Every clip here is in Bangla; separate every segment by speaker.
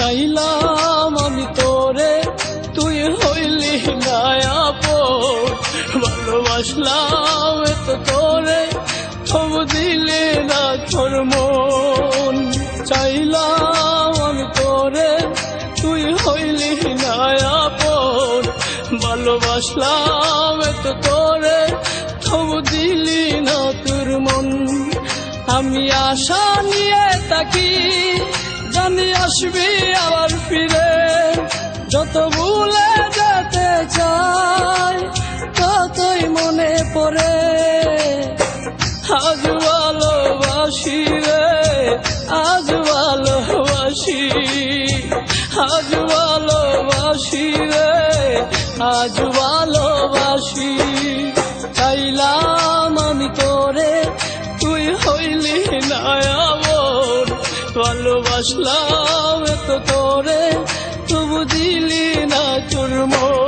Speaker 1: চাইলাম আমি তোরে, তুই হইলি না আপন। ভালোবাসলাম এত তোরে, তবু দিলি না তোর মন। চাইলাম আমি তোরে, তুই হইলি না আপন। ভালোবাসলাম এত তোরে, তবু দিলি না তোর মন। আমি আশা নিয়ে থাকি, জানি আসবি আবার ফিরে। যত ভুলে যেতে চাই, ততই মনে পড়ে। আজ ভালোবাসি রে, আজ ভালোবাসি, আজ ভালোবাসি রে, আজ ভালোবাসি। চাইলাম আমি তোরে, তুই হইলি না আপন। ভালোবাসলাম এত তোরে, তবু দিলি না তোর মন।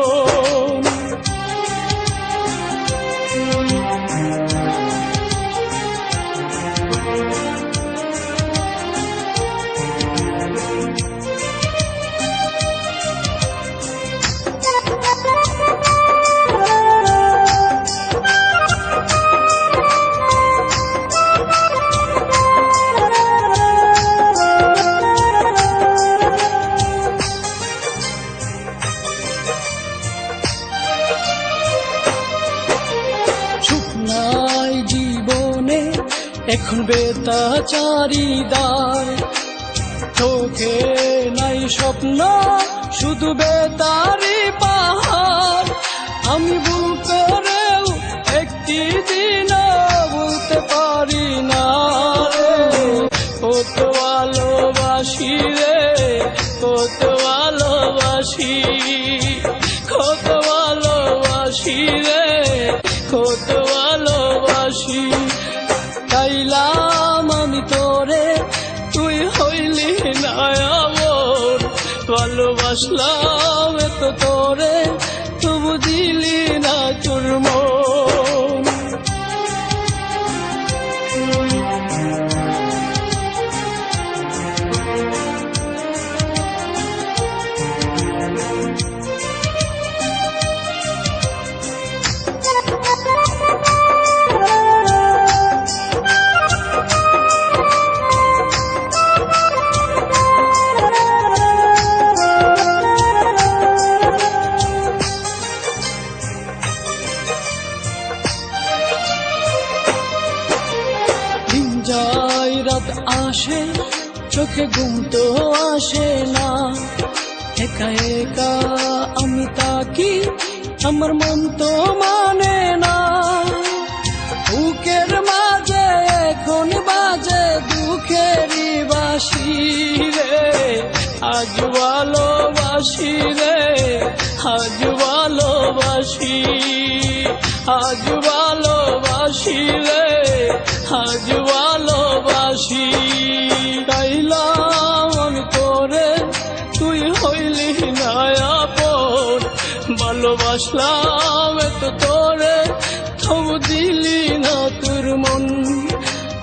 Speaker 1: নাই জীবনে এখন বেতাচারিদার, চোখে নাই স্বপ্ন, শুধু বেতারি পাহাড়। আমি ভুল করেও একটি দিন বলতে পারি না রে, কত ভালোবাসি রে, কত ভালোবাসি, কত ভালোবাসি রে, কত ভালোবাসি। চাইলাম আমি তোরে, তুই হইলি না আপন। ভালোবাসলাম এত তোরে, তবু দিলি না তোর মন। যাই রাত আসে, চোখে ঘুম তো আসে না। একা একা আমি তাকি, আমার মন তো মানে না। বুকের মাঝে এখন বাজে দুঃখেরই বাঁশি রে। আজ ভালোবাসি রে, আজ ভালোবাসি, আজ ভালোবাসি রে, আজ ভালোবাসি। চাইলাম আমি তোরে, তুই হইলি না আপন। ভালোবাসলাম এত তোরে, তবু দিলি না তোর মন।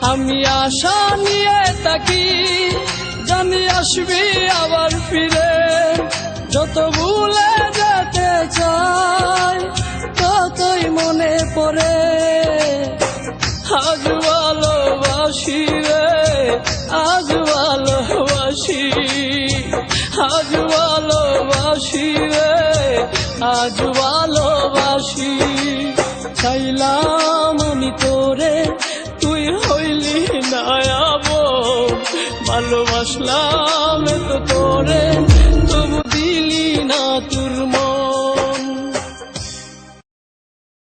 Speaker 1: আমি আশা নিয়ে থাকি, জানি আসবি আবার ফিরে। যত ভুলে যেতে চাই, ততই মনে পড়ে। আজ ভালোবাসি রে, আজ ভালোবাসি, আজ ভালোবাসি রে, আজ ভালোবাসি। চাইলাম আমি তোরে, তুই হইলি না আপন। ভালোবাসলাম এত তোরে।